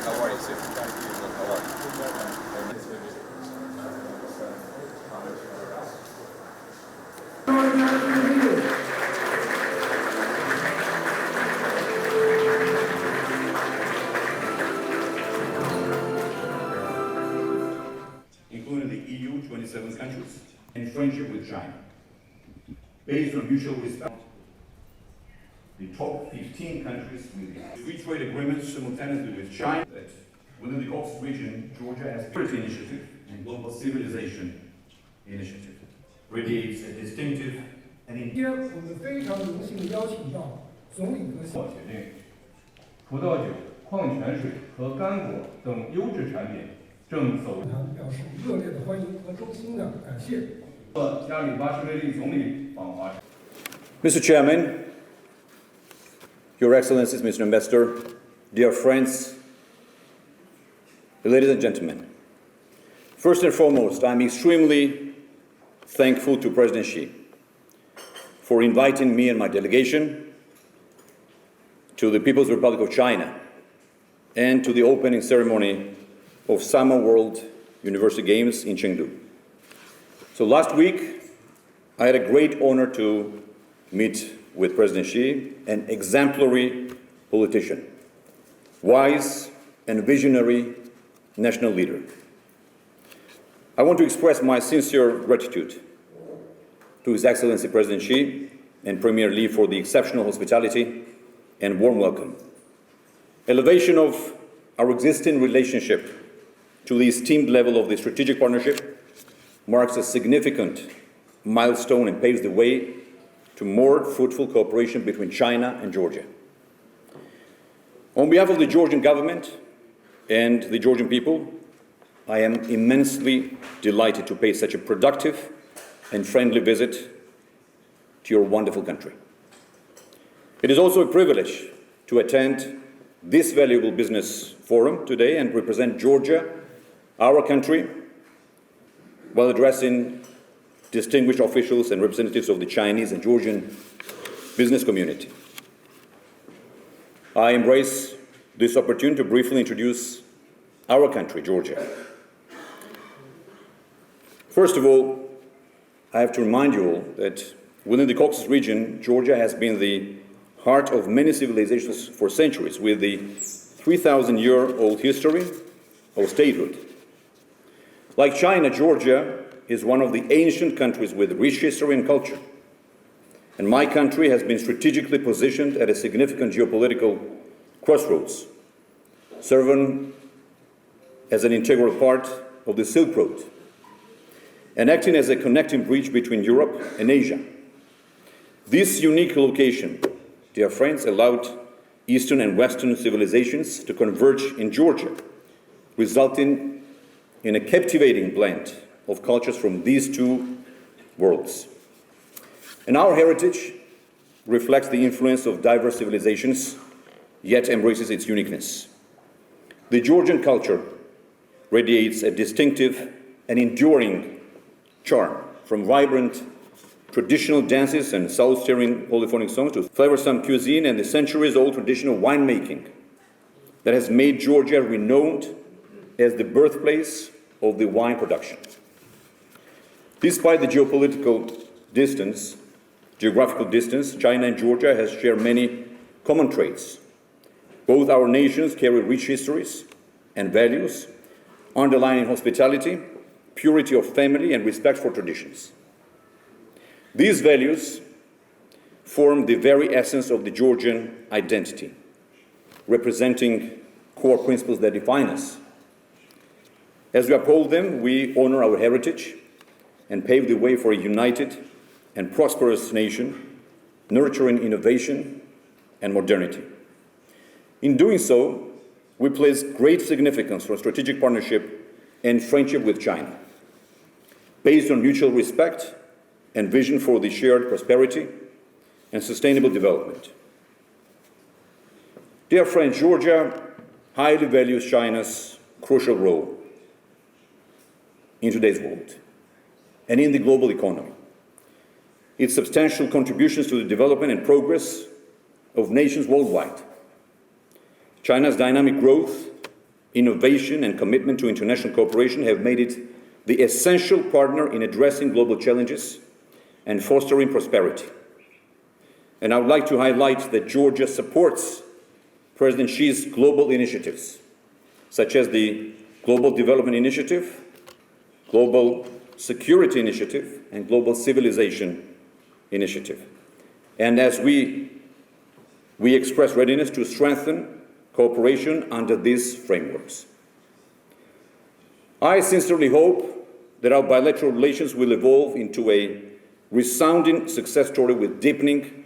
How are you, sir? How are you? Including the EU 27 countries, and friendship with China. Based on mutual respect, the top 15 countries with free trade agreements simultaneously with China, that within the Caucasus region, Georgia has Security Initiative and Global Civilization Initiative, radiates a distinctive and 今天我们非常荣幸地邀请到总理和决定，葡萄酒、矿泉水和干果等优质产品正走。表示热烈的欢迎和衷心的感谢。亚里巴什维利总理访华。Mr. Chairman, Your Excellencies, Mr. Ambassador, dear friends, ladies and gentlemen. First and foremost, I'm extremely thankful to President Xi for inviting me and my delegation to the People's Republic of China and to the opening ceremony of Summer World University Games in Chengdu. So last week, I had a great honor to meet with President Xi, an exemplary politician, wise and visionary national leader. I want to express my sincere gratitude to His Excellency President Xi and Premier Li for the exceptional hospitality and warm welcome. Elevation of our existing relationship to the esteemed level of the strategic partnership marks a significant milestone and paves the way to more fruitful cooperation between China and Georgia. On behalf of the Georgian government and the Georgian people, I am immensely delighted to pay such a productive and friendly visit to your wonderful country. It is also a privilege to attend this valuable business forum today and represent Georgia, our country, while addressing distinguished officials and representatives of the Chinese and Georgian business community. I embrace this opportunity to briefly introduce our country, Georgia. First of all, I have to remind you all that within the Caucasus region, Georgia has been the heart of many civilizations for centuries, with the 3,000-year-old history of statehood. Like China, Georgia is one of the ancient countries with rich history and culture. And my country has been strategically positioned at a significant geopolitical crossroads, serving as an integral part of the Silk Road and acting as a connecting bridge between Europe and Asia. This unique location, dear friends, allowed Eastern and Western civilizations to converge in Georgia, resulting in a captivating blend of cultures from these two worlds. And our heritage reflects the influence of diverse civilizations, yet embraces its uniqueness. The Georgian culture radiates a distinctive and enduring charm, from vibrant traditional dances and soul-stirring polyphonic songs to flavorsome cuisine and the centuries-old traditional winemaking that has made Georgia renowned as the birthplace of the wine production. Despite the geographical distance, China and Georgia has shared many common traits. Both our nations carry rich histories and values, underlining hospitality, purity of family, and respect for traditions. These values form the very essence of the Georgian identity, representing core principles that define us. As we uphold them, we honor our heritage and pave the way for a united and prosperous nation, nurturing innovation and modernity. In doing so, we place great significance on strategic partnership and friendship with China, based on mutual respect and vision for the shared prosperity and sustainable development. Dear friends, Georgia highly values China's crucial role in today's world and in the global economy. Its substantial contributions to the development and progress of nations worldwide. China's dynamic growth innovation, and commitment to international cooperation have made it the essential partner in addressing global challenges and fostering prosperity. And I would like to highlight that Georgia supports President Xi's global initiatives, such as the Global Development Initiative, Global Security Initiative, and Global Civilization Initiative. And as we express readiness to strengthen cooperation under these frameworks. I sincerely hope that our bilateral relations will evolve into a resounding success story with deepening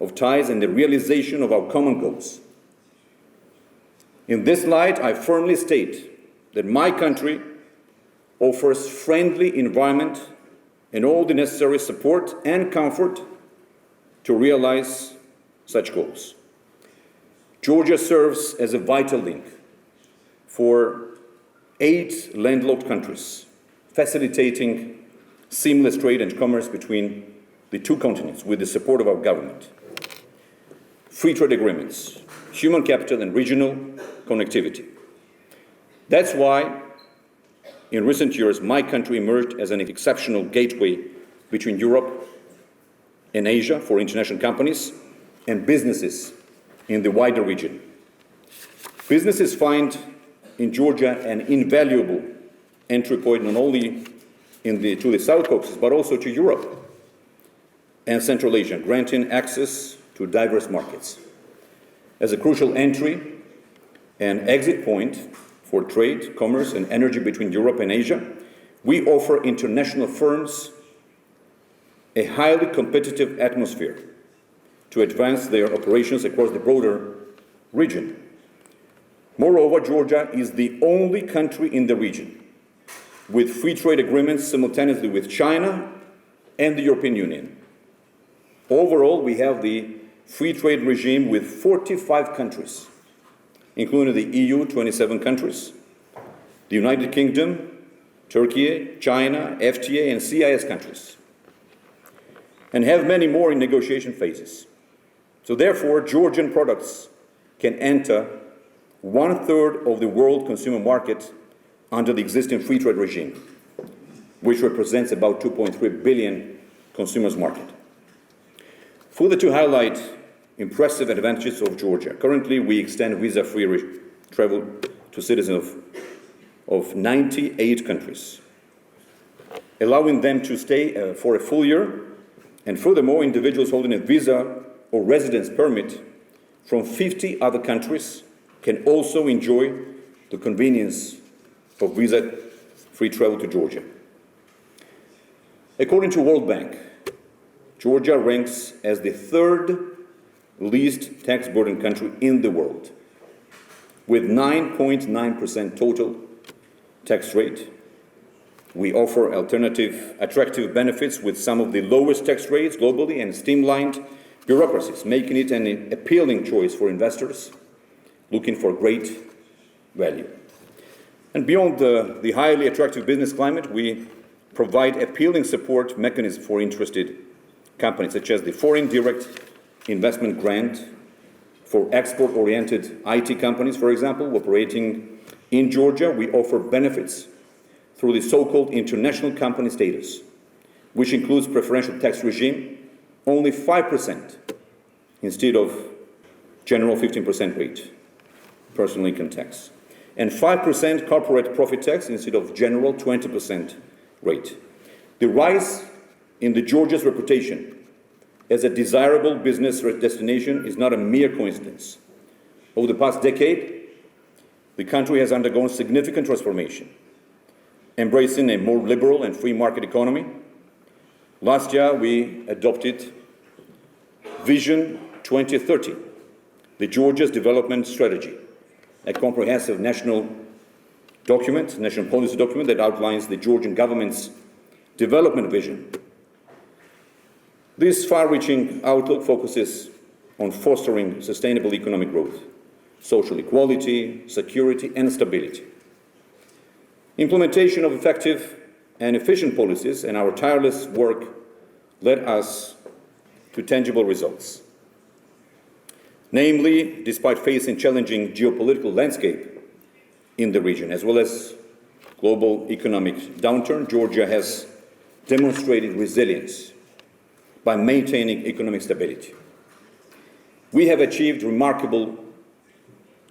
of ties and the realization of our common goals. In this light, I firmly state that my country offers friendly environment and all the necessary support and comfort to realize such goals. Georgia serves as a vital link for 8 landlocked countries, facilitating seamless trade and commerce between the 2 continents with the support of our government. Free trade agreements, human capital, and regional connectivity. That's why, in recent years, my country emerged as an exceptional gateway between Europe and Asia for international companies and businesses in the wider region. Businesses find in Georgia an invaluable entry point not only to the South Caucasus, but also to Europe and Central Asia, granting access to diverse markets. As a crucial entry and exit point for trade, commerce, and energy between Europe and Asia, we offer international firms a highly competitive atmosphere to advance their operations across the broader region. Moreover, Georgia is the only country in the region with free trade agreements simultaneously with China and the European Union. Overall, we have the free trade regime with 45 countries, including the EU, 27 countries, the United Kingdom, Turkey, China, FTA, and CIS countries, and have many more in negotiation phases. So therefore, Georgian products can enter 1/3 of the world consumer market under the existing free trade regime, which represents about 2.3 billion consumers market. Further to highlight impressive advantages of Georgia, currently we extend visa-free travel to citizens of 98 countries, allowing them to stay for a full year, and furthermore, individuals holding a visa or residence permit from 50 other countries can also enjoy the convenience of visa-free travel to Georgia. According to World Bank, Georgia ranks as the 3rd least tax burden country in the world, with 9.9% total tax rate. We offer attractive benefits with some of the lowest tax rates globally and streamlined bureaucracies, making it an appealing choice for investors looking for great value. And beyond the highly attractive business climate, we provide appealing support mechanisms for interested companies, such as the Foreign Direct Investment Grant for export-oriented IT companies, for example, operating in Georgia. We offer benefits through the so-called international company status, which includes preferential tax regime, only 5% instead of general 15% rate, personal income tax, and 5% corporate profit tax instead of general 20% rate. The rise in Georgia's reputation as a desirable business destination is not a mere coincidence. Over the past decade, the country has undergone significant transformation, embracing a more liberal and free market economy. Last year, we adopted Vision 2030, the Georgia's development strategy, a comprehensive national policy document that outlines the Georgian government's development vision. This far-reaching outlook focuses on fostering sustainable economic growth, social equality, security, and stability. Implementation of effective and efficient policies and our tireless work led us to tangible results. Namely, despite facing challenging geopolitical landscape, in the region, as well as global economic downturn, Georgia has demonstrated resilience by maintaining economic stability. We have achieved remarkable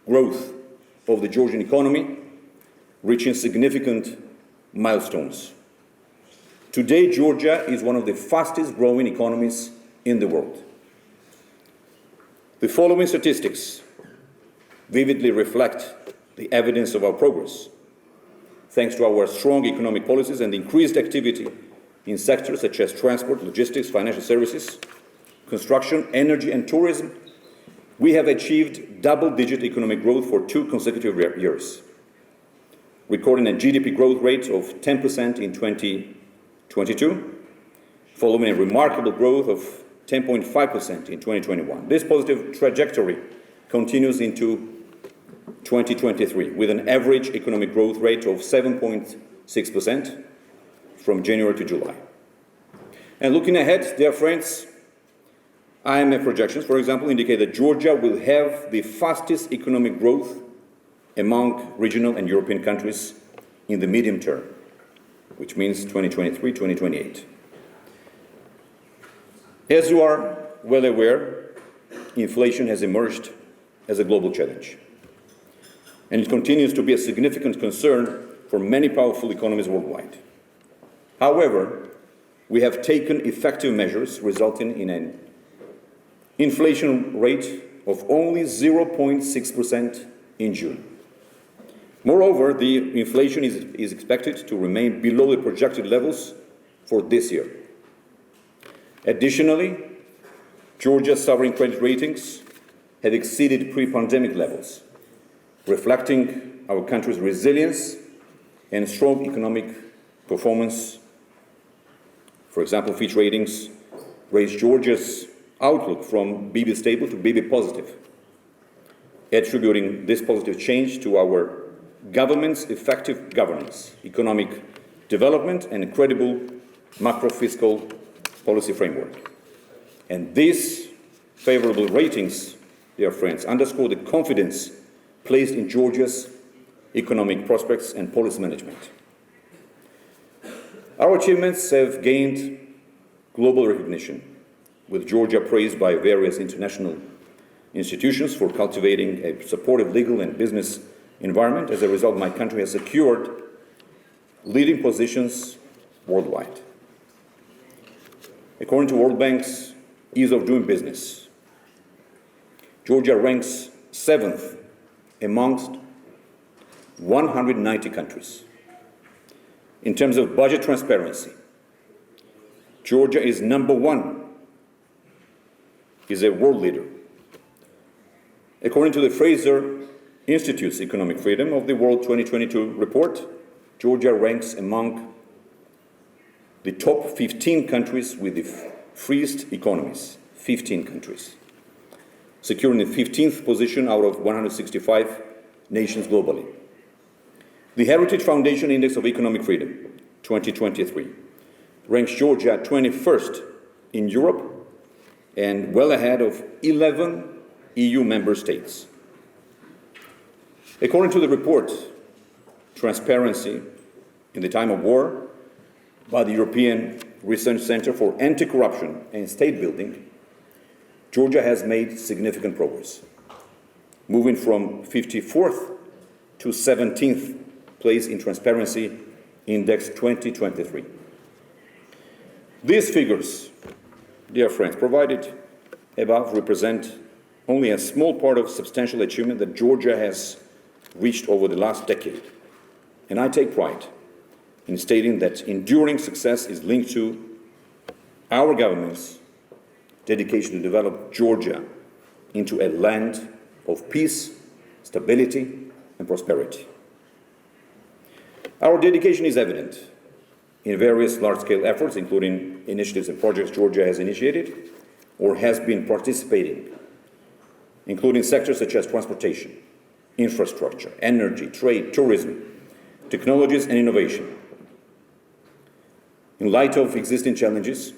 growth of the Georgian economy, reaching significant milestones. Today, Georgia is one of the fastest growing economies in the world. The following statistics vividly reflect the evidence of our progress, thanks to our strong economic policies and increased activity in sectors such as transport, logistics, financial services, construction, energy, and tourism. We have achieved double-digit economic growth for 2 consecutive years, recording a GDP growth rate of 10% in 2022, following a remarkable growth of 10.5% in 2021. This positive trajectory continues into 2023, with an average economic growth rate of 7.6% from January to July. And looking ahead, dear friends, IMF projections, for example, indicate that Georgia will have the fastest economic growth among regional and European countries in the medium term, which means 2023-2028. As you are well aware, inflation has emerged as a global challenge, and it continues to be a significant concern for many powerful economies worldwide. However, we have taken effective measures resulting in an inflation rate of only 0.6% in June. Moreover, the inflation is expected to remain below the projected levels for this year. Additionally, Georgia's sovereign credit ratings have exceeded pre-pandemic levels, reflecting our country's resilience and strong economic performance. For example, Fitch Ratings raised Georgia's outlook from BB stable to BB positive, attributing this positive change to our government's effective governance, economic development, and a credible macro-fiscal policy framework. And these favorable ratings, dear friends, underscore the confidence placed in Georgia's economic prospects and policy management. Our achievements have gained global recognition, with Georgia praised by various international institutions for cultivating a supportive legal and business environment. As a result, my country has secured leading positions worldwide. According to World Bank's Ease of Doing Business, Georgia ranks 7th amongst 190 countries. In terms of budget transparency, Georgia is number 1, is a world leader. According to the Fraser Institute's Economic Freedom of the World 2022 report, Georgia ranks among the top 15 countries with the freest economies, 15 countries, securing the 15th position out of 165 nations globally. The Heritage Foundation Index of Economic Freedom 2023 ranks Georgia 21st in Europe and well ahead of 11 EU member states. According to the report, Transparency in the Time of War, by the European Research Center for Anti-Corruption and State Building, Georgia has made significant progress, moving from 54th to 17th place in Transparency Index 2023. These figures, dear friends, provided above represent only a small part of substantial achievement that Georgia has reached over the last decade. And I take pride in stating that enduring success is linked to our government's dedication to develop Georgia into a land of peace, stability, and prosperity. Our dedication is evident in various large-scale efforts, including initiatives and projects Georgia has initiated or has been participating, including sectors such as transportation, infrastructure, energy, trade, tourism, technologies, and innovation. In light of existing challenges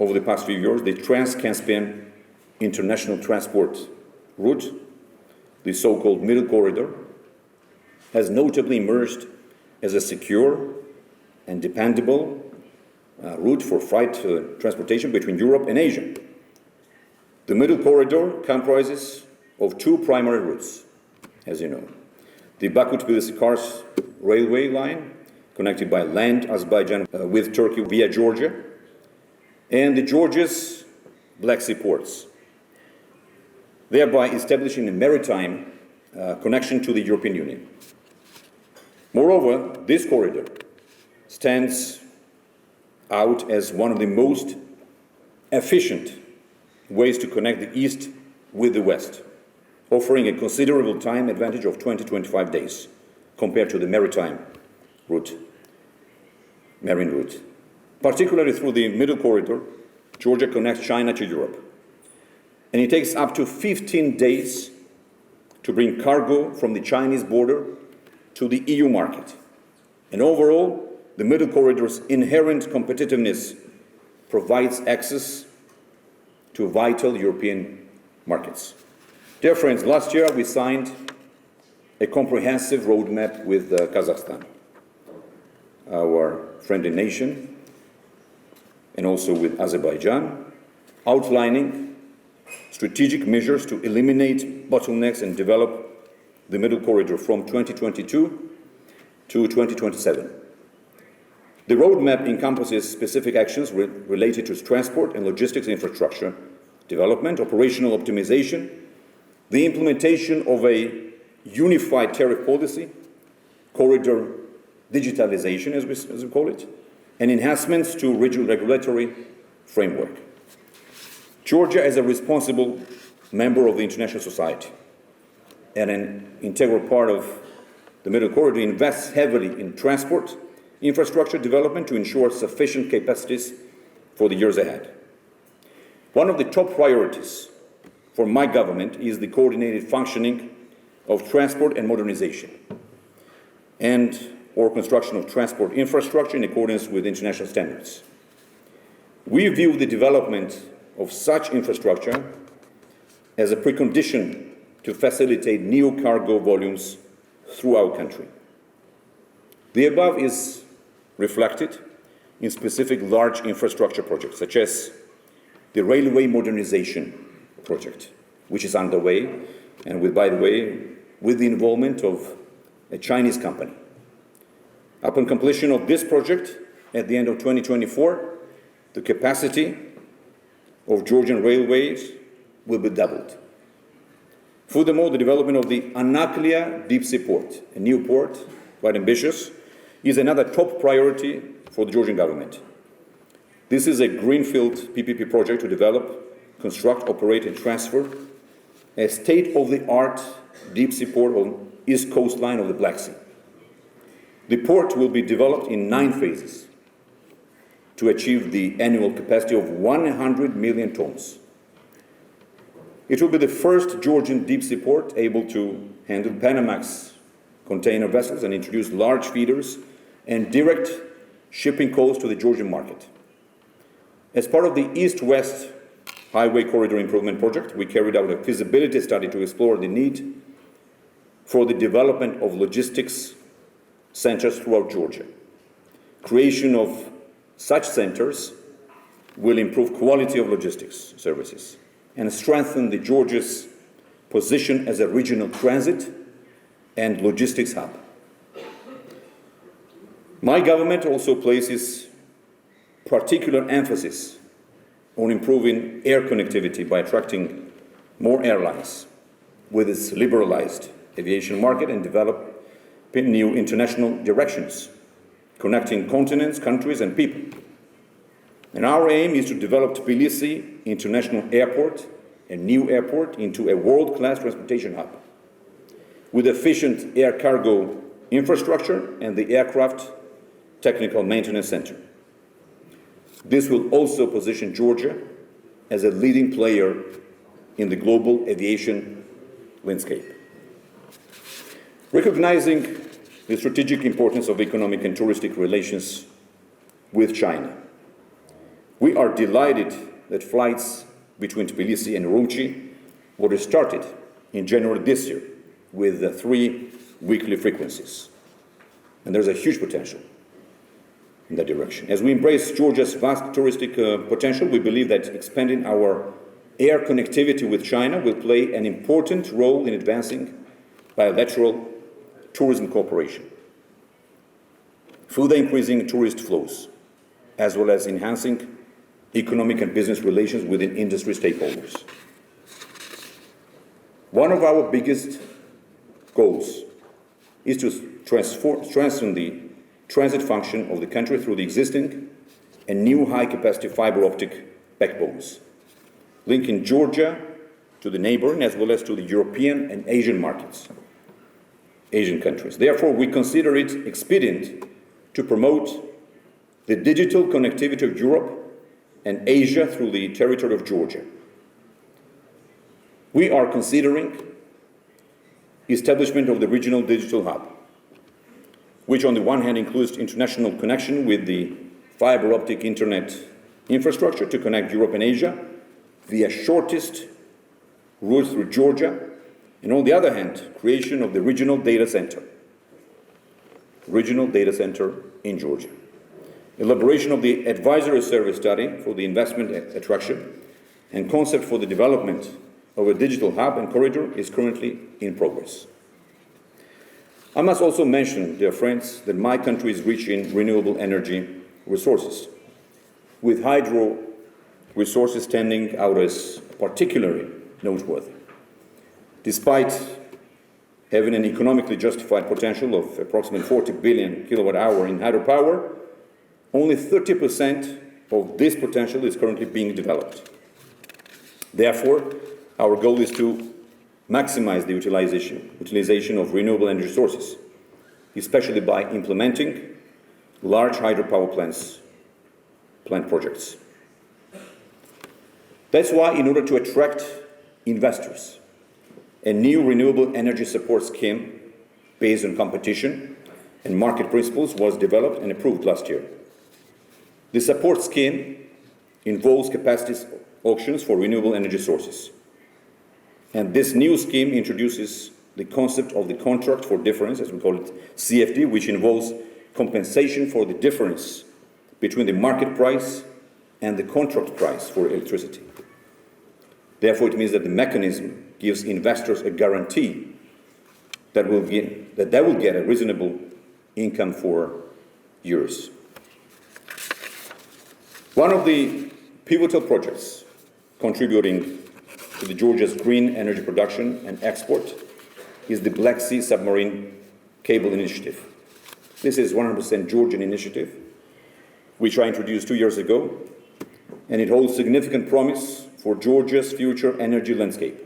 over the past few years, the Trans-Caspian International Transport Route, the so-called Middle Corridor, has notably emerged as a secure and dependable route for freight transportation between Europe and Asia. The Middle Corridor comprises of two primary routes, as you know. The Baku-Tbilisi-Kars railway line, connected by land Azerbaijan with Turkey via Georgia, and the Georgia's Black Sea ports, thereby establishing a maritime connection to the European Union. Moreover, this corridor stands out as one of the most efficient ways to connect the East with the West, offering a considerable time advantage of 20-25 days compared to the marine route. Particularly through the Middle Corridor, Georgia connects China to Europe. And it takes up to 15 days to bring cargo from the Chinese border to the EU market. And overall, the Middle Corridor's inherent competitiveness provides access to vital European markets. Dear friends, last year we signed a comprehensive roadmap with Kazakhstan, our friendly nation, and also with Azerbaijan, outlining strategic measures to eliminate bottlenecks and develop the Middle Corridor from 2022 to 2027. The roadmap encompasses specific actions related to transport and logistics infrastructure development, operational optimization, the implementation of a unified tariff policy, corridor digitalization, as we call it, and enhancements to regional regulatory framework. Georgia, as a responsible member of the international society and an integral part of the Middle Corridor, invests heavily in transport infrastructure development to ensure sufficient capacities for the years ahead. One of the top priorities for my government is the coordinated functioning of transport and modernization or construction of transport infrastructure in accordance with international standards. We view the development of such infrastructure as a precondition to facilitate new cargo volumes through our country. The above is reflected in specific large infrastructure projects, such as the railway modernization project, which is underway, and by the way, with the involvement of a Chinese company. Upon completion of this project, at the end of 2024, the capacity of Georgian railways will be doubled. Furthermore, the development of the Anaklia deep sea port, a new port, quite ambitious, is another top priority for the Georgian government. This is a greenfield PPP project to develop, construct, operate, and transfer a state-of-the-art deep sea port on east coastline of the Black Sea. The port will be developed in 9 phases to achieve the annual capacity of 100 million tons. It will be the first Georgian deep sea port able to handle Panamax container vessels and introduce large feeders and direct shipping calls to the Georgian market. As part of the East-West Highway Corridor Improvement Project, we carried out a feasibility study to explore the need for the development of logistics centers throughout Georgia. Creation of such centers will improve quality of logistics services and strengthen Georgia's position as a regional transit and logistics hub. My government also places particular emphasis on improving air connectivity by attracting more airlines with its liberalized aviation market and developing new international directions, connecting continents, countries, and people. And our aim is to develop Tbilisi International Airport, a new airport, into a world-class transportation hub with efficient air cargo infrastructure and the aircraft technical maintenance center. This will also position Georgia as a leading player in the global aviation landscape. Recognizing the strategic importance of economic and touristic relations with China, we are delighted that flights between Tbilisi and Urumqi were restarted in January this year with 3 weekly frequencies. And there's a huge potential in that direction. As we embrace Georgia's vast touristic potential, we believe that expanding our air connectivity with China will play an important role in advancing bilateral tourism cooperation, further increasing tourist flows, as well as enhancing economic and business relations within industry stakeholders. One of our biggest goals is to strengthen the transit function of the country through the existing and new high-capacity fiber optic backbones, linking Georgia to the neighboring as well as to the European and Asian markets, Asian countries. Therefore, we consider it expedient to promote the digital connectivity of Europe and Asia through the territory of Georgia. We are considering establishment of the regional digital hub, which on the one hand includes international connection with the fiber optic internet infrastructure to connect Europe and Asia via shortest route through Georgia, and on the other hand, creation of the regional data center in Georgia. Elaboration of the advisory service study for the investment attraction and concept for the development of a digital hub and corridor is currently in progress. I must also mention, dear friends, that my country is rich in renewable energy resources, with hydro resources standing out as particularly noteworthy. Despite having an economically justified potential of approximately 40 billion kilowatt-hour in hydropower, only 30% of this potential is currently being developed. Therefore, our goal is to maximize the utilization of renewable energy sources, especially by implementing large hydropower plant projects. That's why, in order to attract investors, a new renewable energy support scheme based on competition and market principles was developed and approved last year. The support scheme involves capacity auctions for renewable energy sources. And this new scheme introduces the concept of the contract for difference, as we call it, CFD, which involves compensation for the difference between the market price and the contract price for electricity. Therefore, it means that the mechanism gives investors a guarantee that they will get a reasonable income for years. One of the pivotal projects contributing to the Georgia's green energy production and export is the Black Sea Submarine Cable Initiative. This is 100% Georgian initiative, which I introduced 2 years ago, and it holds significant promise for Georgia's future energy landscape,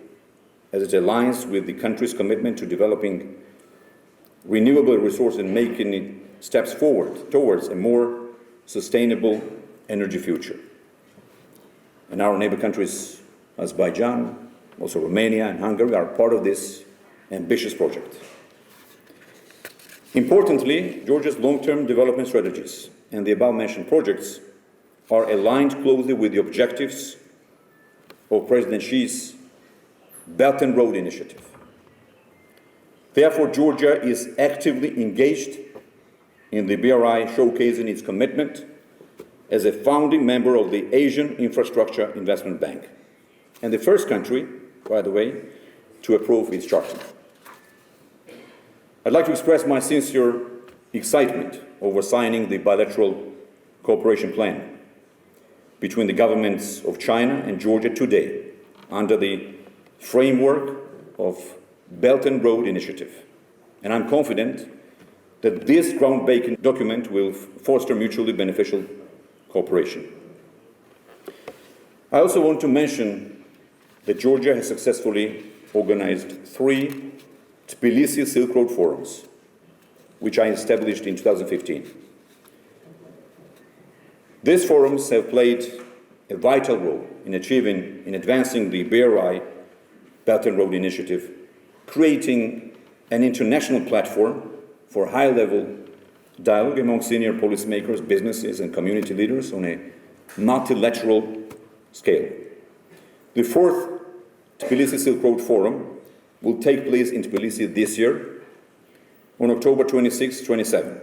as it aligns with the country's commitment to developing renewable resources and making steps forward towards a more sustainable energy future. And our neighbor countries, Azerbaijan, also Romania and Hungary, are part of this ambitious project. Importantly, Georgia's long-term development strategies and the above-mentioned projects are aligned closely with the objectives of President Xi's Belt and Road Initiative. Therefore, Georgia is actively engaged in the BRI, showcasing its commitment as a founding member of the Asian Infrastructure Investment Bank, and the first country, by the way, to approve its charter. I'd like to express my sincere excitement over signing the bilateral cooperation plan between the governments of China and Georgia today under the framework of Belt and Road Initiative. And I'm confident that this groundbreaking document will foster mutually beneficial cooperation. I also want to mention that Georgia has successfully organized 3 Tbilisi Silk Road Forums, which I established in 2015. These forums have played a vital role in advancing the BRI Belt and Road Initiative, creating an international platform for high-level dialogue among senior policymakers, businesses, and community leaders on a multilateral scale. The 4th Tbilisi Silk Road Forum will take place in Tbilisi this year on October 26-27.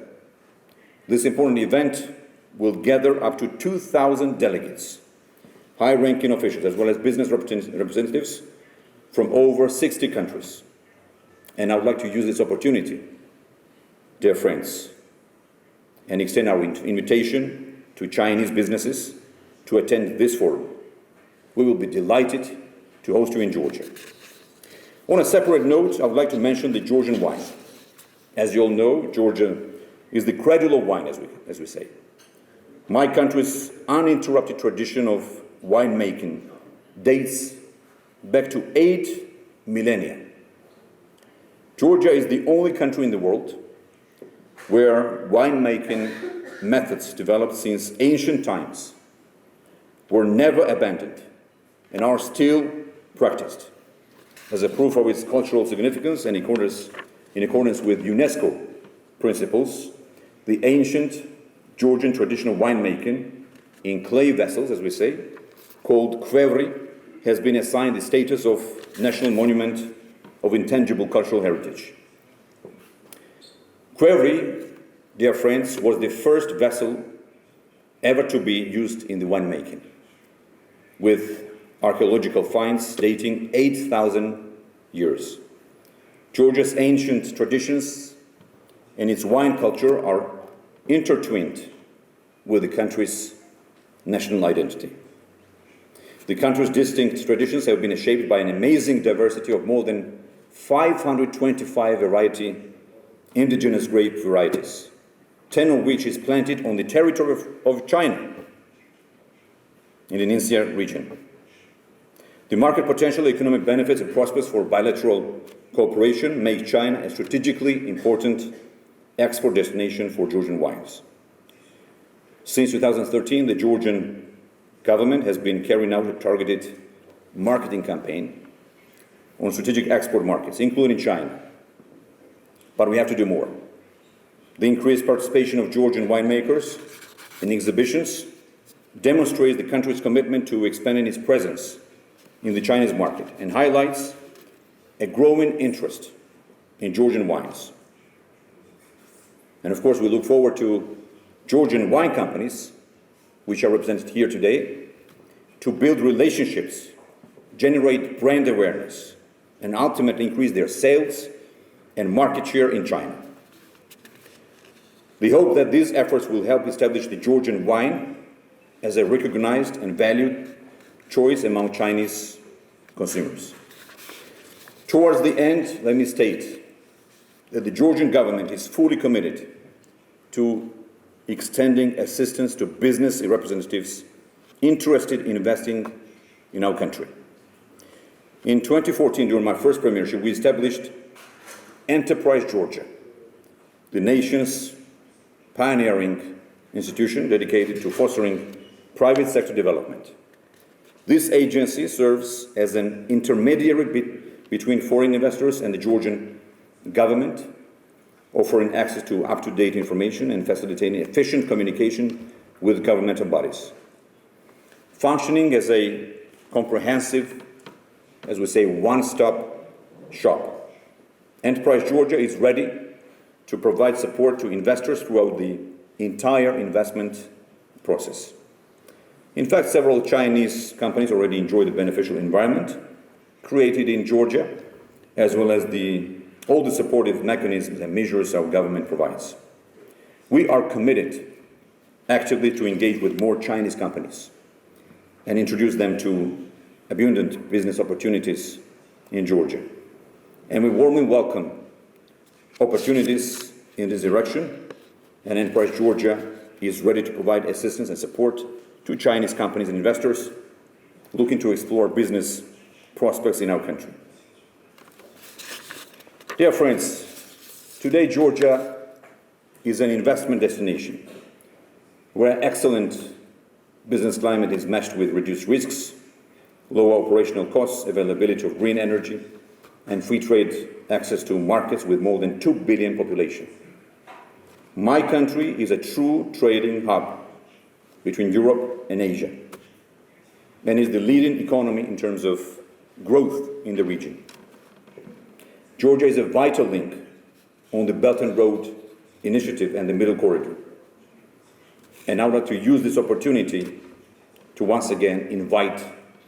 This important event will gather up to 2,000 delegates, high-ranking officials, as well as business representatives from over 60 countries. And I would like to use this opportunity, dear friends, and extend our invitation to Chinese businesses to attend this forum. We will be delighted to host you in Georgia. On a separate note, I would like to mention the Georgian wine. As you all know, Georgia is the cradle of wine, as we say. My country's uninterrupted tradition of winemaking dates back to 8 millennia. Georgia is the only country in the world where winemaking methods developed since ancient times were never abandoned and are still practiced. As a proof of its cultural significance and in accordance with UNESCO principles, the ancient Georgian tradition of winemaking in clay vessels, as we say, called kvevri, has been assigned the status of National Monument of Intangible Cultural Heritage. Kvevri, dear friends, was the first vessel ever to be used in the winemaking, with archaeological finds dating 8,000 years. Georgia's ancient traditions and its wine culture are intertwined with the country's national identity. The country's distinct traditions have been shaped by an amazing diversity of more than 525 indigenous grape varieties, 10 of which is planted on the territory of China, in the Ningxia region. The market potential, economic benefits, and prospects for bilateral cooperation make China a strategically important export destination for Georgian wines. Since 2013, the Georgian government has been carrying out a targeted marketing campaign on strategic export markets, including China. But we have to do more. The increased participation of Georgian winemakers in exhibitions demonstrates the country's commitment to expanding its presence in the Chinese market and highlights a growing interest in Georgian wines. And of course, we look forward to Georgian wine companies, which are represented here today, to build relationships, generate brand awareness, and ultimately increase their sales and market share in China. We hope that these efforts will help establish the Georgian wine as a recognized and valued choice among Chinese consumers. Towards the end, let me state that the Georgian government is fully committed to extending assistance to business representatives interested in investing in our country. In 2014, during my first premiership, we established Enterprise Georgia, the nation's pioneering institution dedicated to fostering private sector development. This agency serves as an intermediary between foreign investors and the Georgian government, offering access to up-to-date information and facilitating efficient communication with governmental bodies. Functioning as a comprehensive, as we say, one-stop shop, Enterprise Georgia is ready to provide support to investors throughout the entire investment process. In fact, several Chinese companies already enjoy the beneficial environment created in Georgia, as well as all the supportive mechanisms and measures our government provides. We are committed actively to engage with more Chinese companies and introduce them to abundant business opportunities in Georgia. And we warmly welcome opportunities in this direction, and Enterprise Georgia is ready to provide assistance and support to Chinese companies and investors looking to explore business prospects in our country. Dear friends, today Georgia is an investment destination where excellent business climate is matched with reduced risks, low operational costs, availability of green energy, and free trade access to markets with more than 2 billion population. My country is a true trading hub between Europe and Asia, and is the leading economy in terms of growth in the region. Georgia is a vital link on the Belt and Road Initiative and the Middle Corridor. And I would like to use this opportunity to once again invite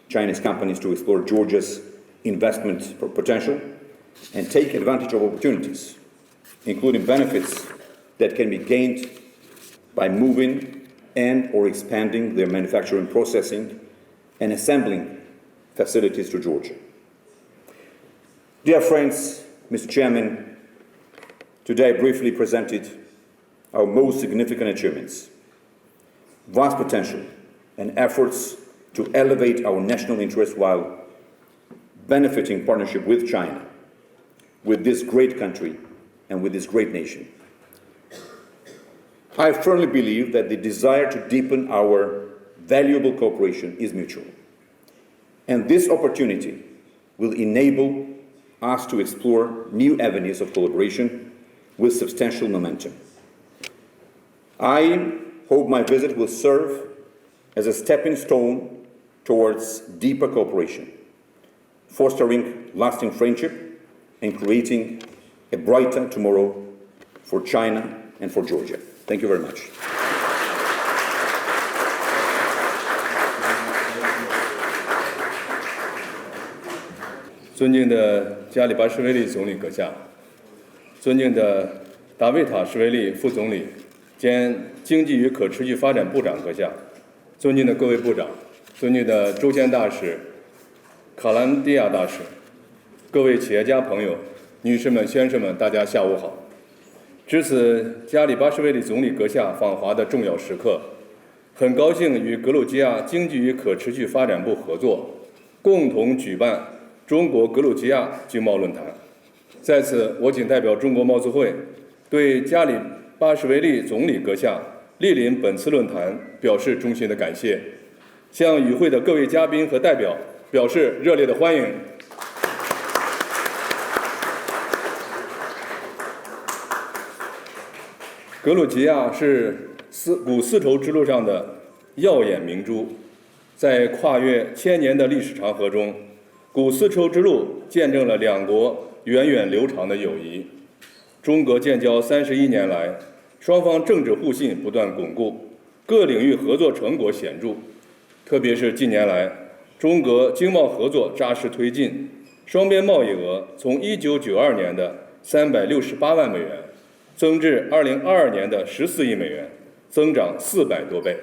Chinese companies to explore Georgia's investment potential and take advantage of opportunities, including benefits that can be gained by moving and or expanding their manufacturing, processing, and assembling facilities to Georgia. Dear friends, Mr. Chairman, today I briefly presented our most significant achievements, vast potential, and efforts to elevate our national interest while benefiting partnership with China, with this great country, and with this great nation. I firmly believe that the desire to deepen our valuable cooperation is mutual. And this opportunity will enable us to explore new avenues of collaboration with substantial momentum. I hope my visit will serve as a stepping stone towards deeper cooperation, fostering lasting friendship and creating a brighter tomorrow for China and for Georgia. Thank you very much.尊敬的加里巴什维利总理阁下，尊敬的达维塔什维利副总理兼经济与可持续发展部长阁下，尊敬的各位部长，尊敬的周先大使、卡兰蒂亚大使，各位企业家朋友，女士们、先生们，大家下午好。值此加里巴什维利总理阁下访华的重要时刻，很高兴与格鲁吉亚经济与可持续发展部合作，共同举办中国格鲁吉亚经贸论坛。在此，我谨代表中国贸促会对加里巴什维利总理阁下莅临本次论坛表示衷心的感谢，向与会的各位嘉宾和代表表示热烈的欢迎。格鲁吉亚是古丝绸之路上的耀眼明珠，在跨越千年的历史长河中，古丝绸之路见证了两国源远流长的友谊。中俄建交31年来，双方政治互信不断巩固，各领域合作成果显著。特别是近年来，中俄经贸合作扎实推进，双边贸易额从1992年的368万美元增至2022年的14亿美元，增长400多倍。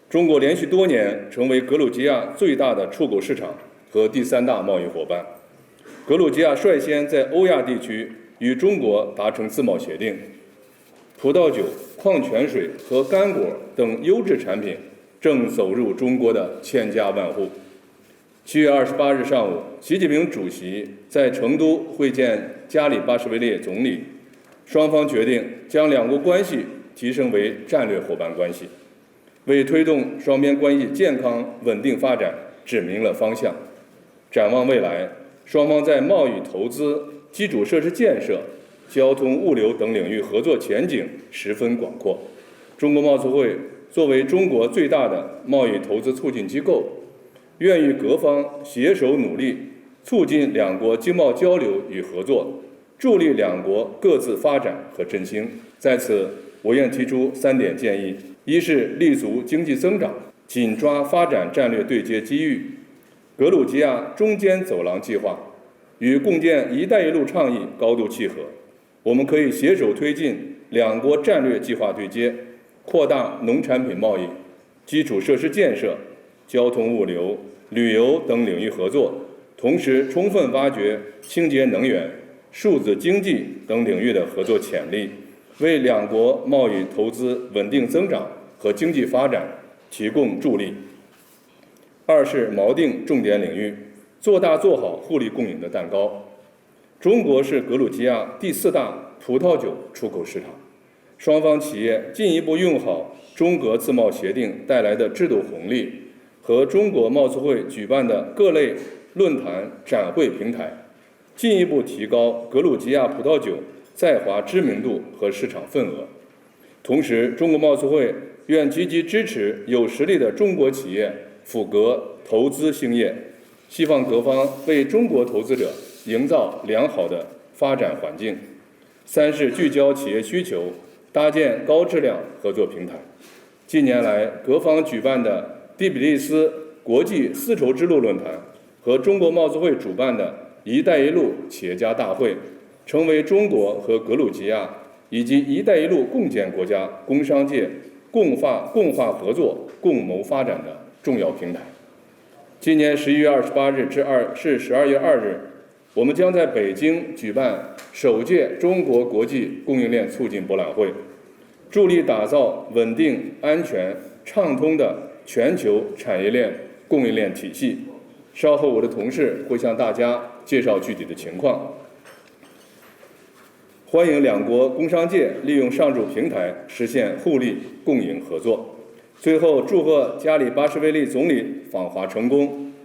中国连续多年成为格鲁吉亚最大的出口市场和第3大贸易伙伴。格鲁吉亚率先在欧亚地区与中国达成自贸协定，葡萄酒、矿泉水和干果等优质产品正走入中国的千家万户。7月28日上午，习近平主席在成都会见加里巴什维利总理，双方决定将两国关系提升为战略伙伴关系，为推动双边关系健康稳定发展指明了方向。展望未来，双方在贸易、投资、基础设施建设、交通、物流等领域合作前景十分广阔。中国贸促会作为中国最大的贸易投资促进机构，愿与各方携手努力，促进两国经贸交流与合作，助力两国各自发展和振兴。在此，我愿提出3点建议：一是立足经济增长，紧抓发展战略对接机遇。格鲁吉亚中间走廊计划与共建“一带一路”倡议高度契合，我们可以携手推进两国战略计划对接，扩大农产品贸易、基础设施建设、交通物流、旅游等领域合作，同时充分挖掘清洁能源、数字经济等领域的合作潜力，为两国贸易投资稳定增长和经济发展提供助力。二是锚定重点领域，做大做好互利共赢的蛋糕。中国是格鲁吉亚第4大葡萄酒出口市场，双方企业进一步用好中俄自贸协定带来的制度红利和中国贸促会举办的各类论坛展会平台，进一步提高格鲁吉亚葡萄酒在华知名度和市场份额。同时，中国贸促会愿积极支持有实力的中国企业赴格投资兴业，希望各方为中国投资者营造良好的发展环境。三是聚焦企业需求，搭建高质量合作平台。近年来，各方举办的第比利斯国际丝绸之路论坛和中国贸资会主办的“一带一路”企业家大会，成为中国和格鲁吉亚以及“一带一路”共建国家工商界共话合作、共谋发展的重要平台。今年11月28日至12月2日，我们将在北京举办首届中国国际供应链促进博览会，助力打造稳定、安全、畅通的全球产业链供应链体系。稍后我的同事会向大家介绍具体的情况。欢迎两国工商界利用上述平台实现互利共赢合作。最后，祝贺加里巴什维利总理访华成功，